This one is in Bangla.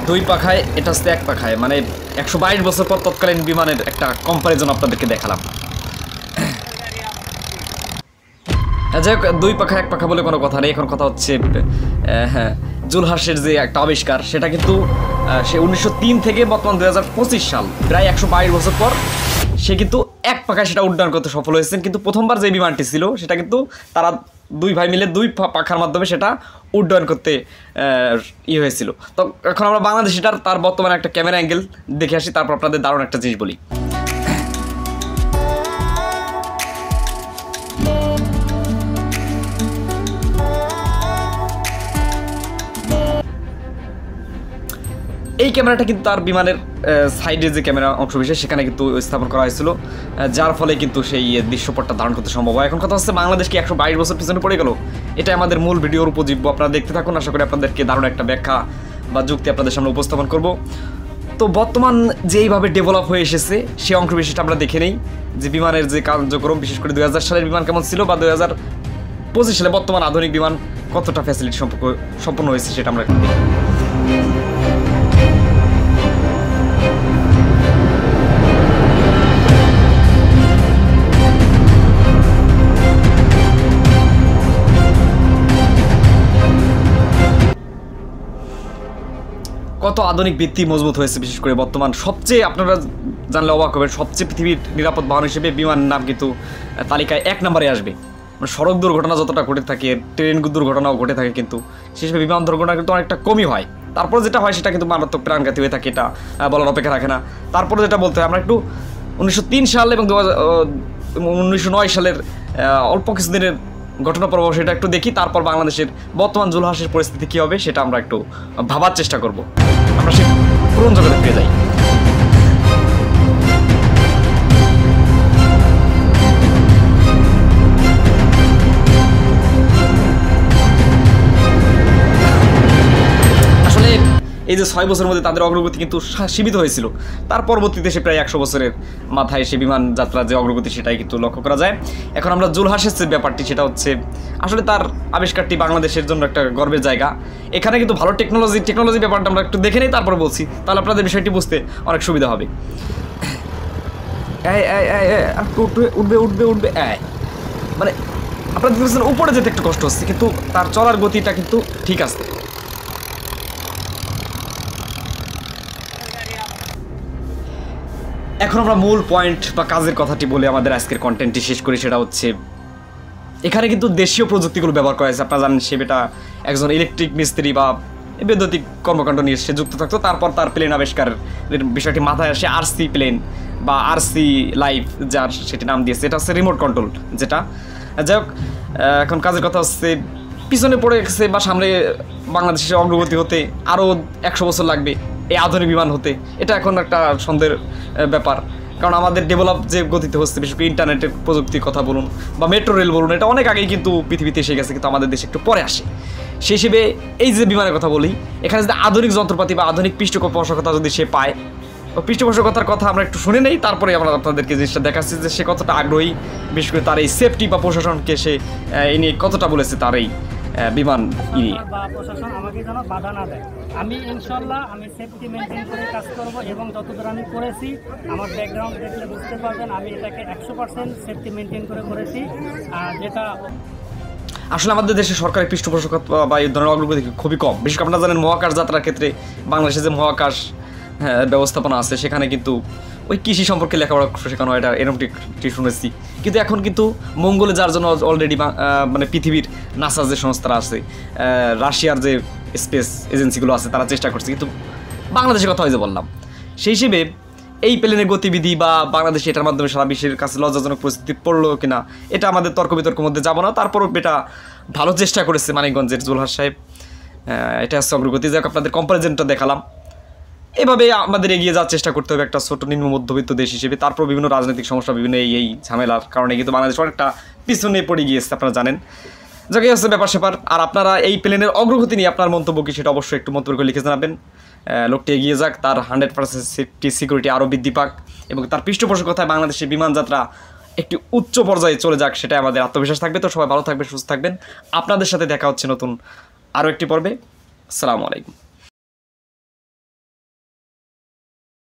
দুই পাখায়, এটা হচ্ছে এক পাখায়, মানে 122 বছর পর তৎকালীন বিমানের একটা কম্পারিজন আপনাদেরকে দেখালাম। যাই হোক, দুই পাখা এক পাখা বলে কোনো কথা নেই, এখন কথা হচ্ছে হ্যাঁ, জুলহাসের যে একটা আবিষ্কার, সেটা কিন্তু সে 1903 থেকে বর্তমান 2025 সাল, প্রায় 122 বছর পর সে কিন্তু এক পাখায় সেটা উড্ডয়ন করতে সফল হয়েছেন। কিন্তু প্রথমবার যে বিমানটি ছিল সেটা কিন্তু তারা দুই ভাই মিলে দুই পাখার মাধ্যমে সেটা উড্ডয়ন করতে হয়েছিল। তো এখন আমরা বাংলাদেশিটার তার বর্তমানে একটা ক্যামেরা অ্যাঙ্গেল দেখে আসি, তারপর আপনাদের দারুণ একটা জিনিস বলি। এই ক্যামেরাটা কিন্তু তার বিমানের সাইডে যে ক্যামেরা অংশ বিশেষ সেখানে কিন্তু স্থাপন করা হয়েছিল, যার ফলে কিন্তু সেই দৃশ্যপটটা ধারণ করতে সম্ভব হয়। এখন কথা হচ্ছে, বাংলাদেশ কি 122 বছর পিছনে পড়ে গেল? এটা আমাদের মূল ভিডিওর উপজীব্য, আপনারা দেখতে থাকুন। আশা করি আপনাদেরকে দারুণ একটা ব্যাখ্যা বা যুক্তি আপনাদের সামনে উপস্থাপন করব। তো বর্তমান যেইভাবে ডেভেলপ হয়ে এসেছে সেই অংশ বিশেষটা আমরা দেখে নেই, যে বিমানের যে কার্যক্রম, বিশেষ করে 2000 সালের বিমান কেমন ছিল বা 2025 সালে বর্তমান আধুনিক বিমান কতটা ফ্যাসিলিটি সম্পন্ন হয়েছে সেটা আমরা একটু দেখি। কত আধুনিক ভিত্তি মজবুত হয়েছে, বিশেষ করে বর্তমান সবচেয়ে, আপনারা জানলে অবাক হবেন, সবচেয়ে পৃথিবীর নিরাপদ বাহন হিসেবে বিমানের নাম কিন্তু তালিকায় 1 নম্বরে আসবে। মানে সড়ক দুর্ঘটনা যতটা ঘটে থাকে, ট্রেন দুর্ঘটনাও ঘটে থাকে, কিন্তু সেই হিসেবে বিমান দুর্ঘটনা কিন্তু অনেকটা কমই হয়। তারপর যেটা হয় সেটা কিন্তু মারাত্মক প্রাণঘাতী হয়ে থাকে, এটা বলার অপেক্ষা রাখে না। তারপরে যেটা বলতে হয়, আমরা একটু 1903 সাল এবং 1909 সালের অল্প কিছুদিনের ঘটনা প্রবাহ সেটা একটু দেখি, তারপর বাংলাদেশের বর্তমান জুলহাসের পরিস্থিতি কী হবে সেটা আমরা একটু ভাবার চেষ্টা করব। আমরা সেই পুরনো জগতে ফিরে যাই। আসলে এই যে 6 বছরের মধ্যে তাদের অগ্রগতি কিন্তু সীমিত হয়েছিল, তার পরবর্তীতে সে প্রায় 100 বছরের মাথায় সে বিমান যাত্রার যে অগ্রগতি সেটাই কিন্তু লক্ষ্য করা যায়। এখন আমরা জুলহাসের যে ব্যাপারটি, সেটা হচ্ছে আসলে তার আবিষ্কারটি বাংলাদেশের জন্য একটা গর্বের জায়গা। এখানে কিন্তু ভালো টেকনোলজি ব্যাপারটা আমরা একটু দেখে নেই, তারপরে বলছি, তাহলে আপনাদের বিষয়টি বুঝতে অনেক সুবিধা হবে। উঠবে উঠবে উঠবে, মানে আপনারা দেখতেছেন উপরে যেতে একটু কষ্ট হচ্ছে, কিন্তু তার চলার গতিটা কিন্তু ঠিক আছে। এখন আমরা মূল পয়েন্ট বা কাজের কথাটি বলে আমাদের আজকের কন্টেন্টটি শেষ করি। সেটা হচ্ছে, এখানে কিন্তু দেশীয় প্রযুক্তিগুলো ব্যবহার করা হয়েছে। আপনারা জানেন সে বেটা একজন ইলেকট্রিক মিস্ত্রি বা বৈদ্যুতিক কর্মকাণ্ড নিয়ে সে যুক্ত থাকতো। তারপর তার প্লেন আবিষ্কারের বিষয়টি মাথায় আসে, আরসি প্লেন বা আরসি লাইভ, যার সেটি নাম দিয়েছে। এটা হচ্ছে রিমোট কন্ট্রোল যেটা। যাই হোক, এখন কাজের কথা হচ্ছে, পিছনে পড়ে গেছে বা সামনে বাংলাদেশের অগ্রগতি হতে আরও 100 বছর লাগবে এই আধুনিক বিমান হতে। এটা এখন একটা সন্দেহের ব্যাপার, কারণ আমাদের ডেভেলপ যে গতিতে হচ্ছে, বিশেষ করে ইন্টারনেটের প্রযুক্তির কথা বলুন বা মেট্রো রেল বলুন, এটা অনেক আগেই কিন্তু পৃথিবীতে এসে গেছে, কিন্তু আমাদের দেশে একটু পরে আসে। সেই হিসেবে এই যে বিমানের কথা বলি, এখানে যদি আধুনিক যন্ত্রপাতি বা আধুনিক পৃষ্ঠপোষকতা যদি সে পায়, পৃষ্ঠপোষকতার কথা আমরা একটু শুনে নেই, তারপরে আমরা আপনাদেরকে জিনিসটা দেখাচ্ছি যে সে কতটা আগ্রহী, বিশেষ করে তার এই সেফটি বা প্রশাসনকে সে এই নিয়ে কতটা বলেছে তার এই বিমান বা প্রশাসন আমাকে যেন বাধা না দেয়। আমি ইনশাল্লাহ আমি সেফটি মেনটেন করে কাজ করব, এবং যতদূর আমি করেছি আমার ব্যাকগ্রাউন্ড দেখলে বুঝতে পারবেন আমি এটাকে 100% সেফটি মেনটেন করে করেছি। যেটা আসলে আমাদের দেশে সরকারি পৃষ্ঠপোষকতা বা এই ধরনের অগ্রগতি খুবই কম। বিশেষ করে আপনারা জানেন মহাকাশ যাত্রার ক্ষেত্রে বাংলাদেশে যে মহাকাশ ব্যবস্থাপনা আছে, সেখানে কিন্তু ওই কৃষি সম্পর্কে লেখাপড়া শেখানো হয়, এটা এরকমটি শুনেছি। কিন্তু এখন কিন্তু মঙ্গলে যার জন্য অলরেডি মানে পৃথিবীর নাসা যে সংস্থারা আছে, রাশিয়ার যে স্পেস এজেন্সিগুলো আছে, তারা চেষ্টা করছে। কিন্তু বাংলাদেশের কথা হয়েছে বললাম, সেই হিসেবে এই প্লেনের গতিবিধি বা বাংলাদেশে এটার মাধ্যমে সারা বিশ্বের কাছে লজ্জাজনক পরিস্থিতি পড়লো কিনা, এটা আমাদের তর্ক বিতর্কের মধ্যে যাবো না। তারপরও এটা ভালো চেষ্টা করেছে মানিকগঞ্জের জুলহাস সাহেব, এটা হচ্ছে অগ্রগতি। যাক, আপনাদের কম্পারিজনটা দেখালাম। এভাবে আমাদের এগিয়ে যাওয়ার চেষ্টা করতে হবে একটা ছোট নিম্ন মধ্যবিত্ত দেশ হিসেবে। তারপর বিভিন্ন রাজনৈতিক সমস্যা, বিভিন্ন এই ঝামেলার কারণে কিন্তু বাংলাদেশ অনেকটা পিছনে পড়ে গিয়েছে, আপনারা জানেন। যাকে হচ্ছে ব্যাপার স্যাপার। আর আপনারা এই প্লেনের অগ্রগতি নিয়ে আপনার মন্তব্য কি, সেটা অবশ্যই একটু মন্তব্য করে লিখে জানাবেন। লোকটি এগিয়ে যাক, তার 100% সেফটি সিকিউরিটি আরও বৃদ্ধি পাক, এবং তার পৃষ্ঠপোষকতায় বাংলাদেশের বিমান যাত্রা একটি উচ্চ পর্যায়ে চলে যাক, সেটা আমাদের আত্মবিশ্বাস থাকবে। তো সবাই ভালো থাকবেন, সুস্থ থাকবেন। আপনাদের সাথে দেখা হচ্ছে নতুন আরও একটি পর্বে। আসসালামু আলাইকুম।